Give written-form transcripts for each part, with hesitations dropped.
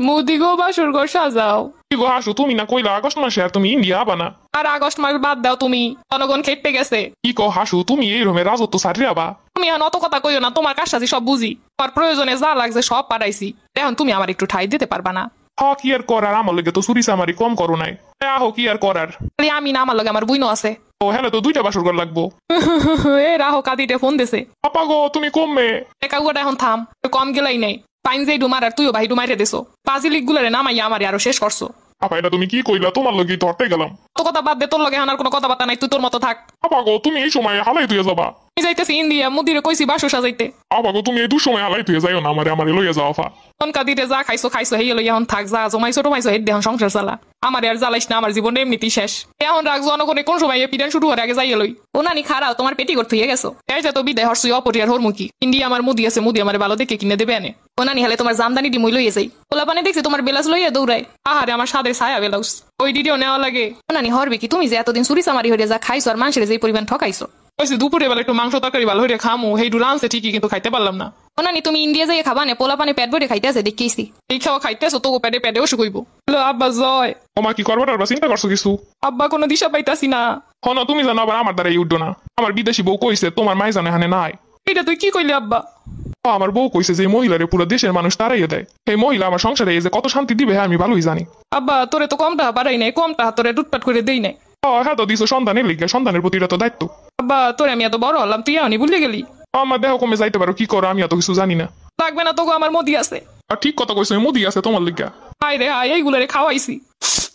মুদি গো বাসুর ঘর সাজাও। কি গো হাসু, তুমি না কইলা আগস্ট মাসে আর তুমি ইন্ডিয়া আবা না? আর আগস্ট মাস বাদ দাও, তুমি জনগণ খেটে গেছে। কি কো হাসু, তুমি এই রকমের রাজত্ব সারি আবা? তুমি এখন অত কথা কইও না, তোমার কাজটাজি সব বুঝি। তোমার প্রয়োজনে যা লাগছে সব পাঠাইছি, এখন তুমি আমার একটু ঠাই দিতে পারবা না? হ্যাঁ, কি আর করার, আমার লগে তো চুরি চামারি কম করো নাই। আহো, কি আর করার। খালি আমি না, আমার লগে আমার বুইনো আছে। ও হ্যালো, তো দুইটা বাসর ঘর লাগবো। এ রাহো কাদিতে ফোন দিছে। আপা গো, তুমি কমবে একাগুটা এখন থাম, কম গেলাই নাই। পাইন যে ডুমার আর তুইও ভাই ডুমাইতে দিছো, পাজিলিক গুলারে নামাইয়া আমারে আরো শেষ করছো। আপা এটা তুমি কি কইলা? তোমার লগে ধরতে গেলাম। তো কথা বাদ দে, তোর লগে আর কোনো কথাবার্তা নাই, তুই তোর মতো থাক। আপা গো, তুমি এই সময় হালাই তুই যাবা? আমি যাইতেছি ইন্ডিয়া, মুদিরে কইছি বাসু সাজাইতে। আপা গো, তুমি এই দুসময় হালাই তুই যাইও না, আমারে লইয়া যাও আপা। তনকা দিতে যা খাইছো খাইছো, হেই লইয়া এখন থাক, যা জমাইছো টমাইছো হেড দেহন সংসার চালা। আমার আর জ্বালাইস না, আমার জীবন এমনিতেই শেষ। এখন রাখ, জনগণে কোন সময় পিটান শুরু হওয়ার আগে যাইয়া লই। ও নানি খারাও, তোমার পেটি করতে হয়ে গেছো। এই যে তো বিদায় হরসুই অপরিয়ার হরমুখী। ইন্ডিয়া আমার মুদি আছে, মুদি আমার ভালো দেখে কিনে দেবে আনে। ও নানি হলে তোমার জামদানি ডিমই লইয়ে যাই। ওলা পানে দেখছি তোমার বেলাস লইয়া দৌড়ায়। আহারে আমার সাদে ছায়া বেলাউস, ওই ডিডিও নেওয়া লাগে। ও নানি হরবে কি, তুমি যে এতদিন চুরি চামারি হইয়া যা খাইছো আর মানুষের যে পরিমাণ ঠকাইছো। ওইসে দুপুরে বেলা একটু মাংস তরকারি ভালো হইয়া খামু, হেই রানছে ঠিকই, কিন্তু খাইতে পারলাম না। ও নানি তুমি ইন্ডিয়া যাইয়া খাবা না, পোলা পানে পেট ভরে খাইতে আছে দেখেছি। এই খাওয়া খাইতেছো তো পেটে পেটেও শুকইব। আব্বা জয়, ওমা কি করবো টারবা চিন্তা করছো কিছু? আব্বা কোনো দিশা পাইতাছি না। হন, তুমি জানো আবার আমার দ্বারা উঠো না। আমার বিদেশি বউ কইছে তোমার মাই জানে হানে নাই। এটা তুই কি কইলি আব্বা? আমার বউ কইছে যে মহিলারে পুরো দেশের মানুষ তারাইয়া দেয়। এই মহিলা আমার সংসারে এই যে কত শান্তি দিবে আমি ভালোই জানি। আব্বা তোরে তো কম টাকা পারাই নাই, কম টাকা তোরে টুটপাট করে দেই নাই। হ্যাঁ তো দিছো সন্তানের লিগে, সন্তানের প্রতি এটা তো দায়িত্ব। আব্বা তোরে আমি এত বড় হলাম, তুই এমনি ভুলে গেলি। আমার দেহ কমে যাইতে পারো, কি করো আমি এত কিছু জানি না। লাগবে না তোকে, আমার মোদি আছে। আর ঠিক কথা কইছো, মুদি আছে তোমার লিগা। হাই রে হাই, এইগুলারে খাওয়াইছি।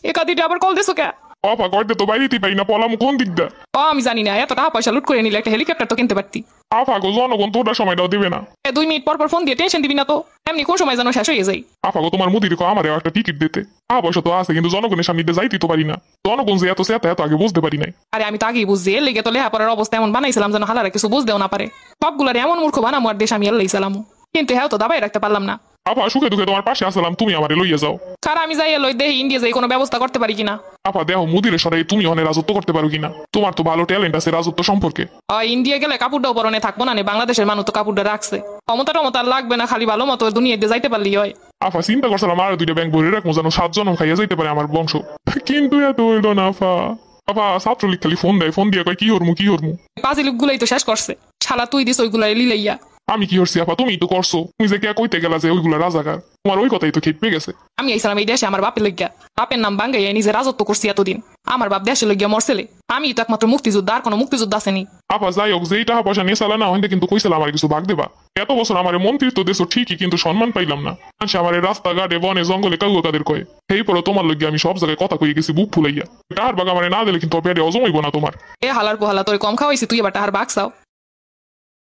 একাদিটা আবার কল দিছো কে? অপা করতে তো বাইরেতে পাই না, পলাম কোন দিকটা। আমি জানি না, এত টাকা পয়সা লুট করে নিলে একটা হেলিকপ্টার তো কিনতে পারতি। আফা গো, জনগণ তোটা সময়টাও দিবে না। 2 মিনিট পর পর ফোন দিয়ে টেনশন দিবি না তো, এমনি কোন সময় যেন শেষ হয়ে যায়। আফা গো, তোমার মুদির আমারও একটা টিকিট দিতে। পয়সা তো আছে, কিন্তু জনগণের সামনে যাইতে তো পারি না। জনগণ যে এত সেটা এত আগে বুঝতে পারি নাই। আরে আমি তো আগেই বুঝছি, এর লেগে তো লেহাপড়ার অবস্থা এমন বানাইছিলাম যেন হালারা কিছু বুঝতেও না পারে। সবগুলার এমন মূর্খ বানামো আর দেশ আমি এলাইছিলাম, কিন্তু হ্যাঁ তো দাবাই রাখতে পারলাম না। আপা সুখে দুঃখে তোমার পাশে আসলাম, তুমি আমারে লইয়া যাও। কারণ আমি যাই লই দেহি ইন্ডিয়া যাই কোনো ব্যবস্থা করতে পারি কিনা। আপা দেহ মুদিরে সরাই তুমি অনেক রাজত্ব করতে পারো কিনা, তোমার তো ভালো ট্যালেন্ট আছে রাজত্ব সম্পর্কে। ইন্ডিয়া গেলে কাপড়টাও পরনে থাকবো না, বাংলাদেশের মানুষ তো কাপড়টা রাখছে। ক্ষমতা টমতা লাগবে না, খালি ভালো মতো দুনিয়াতে যাইতে পারলি হয়। আফা চিন্তা করছিলাম আর 2টা ব্যাংক ভরে রাখবো, যেন 7 জনম খাইয়া যাইতে পারে আমার বংশ, কিন্তু এত হইল না আফা। আফা ছাত্রলীগ খালি ফোন দেয়, ফোন দিয়ে কয় কি হরমু কি হরমু। পাজিলিক গুলাই তো শেষ করছে, শালা তুই দিস ওইগুলাই লিলাইয়া। আমি কি হরছি আপা? তুমি তো করছো, তুমি যে কে কইতে গেলা যে ওইগুলা রাজাকার, তোমার ওই কথাই তো খেপে গেছে। আমি আইসালাম এই দেশে আমার বাপের লইগা, বাপের নাম বাঙ্গাইয়া নিজে রাজত্ব করছি এতদিন। আমার বাপ দেশে লইগা মরছেলে, আমি তো একমাত্র মুক্তিযোদ্ধা, আর কোনো মুক্তিযোদ্ধা আসেনি। আপা যাই হোক, যেই টাকা পয়সা নিয়ে চালা না হইতে কিন্তু কইছিলাম আমার কিছু ভাগ দেবা। এত বছর আমার মন্ত্রিত্ব দেশ ঠিকই, কিন্তু সম্মান পাইলাম না। আমার রাস্তাঘাটে বনে জঙ্গলে কাউ কাদের কয়ে, এই পরে তোমার লইগে আমি সব জায়গায় কথা কই গেছি বুক ফুলাইয়া। টাহার বাগ আমার না দিলে কিন্তু পেটে অজম হইব না তোমার। এ হালার পোহালা তোর কম খাওয়াইছি, তুই এবার টাহার বাগ চাও।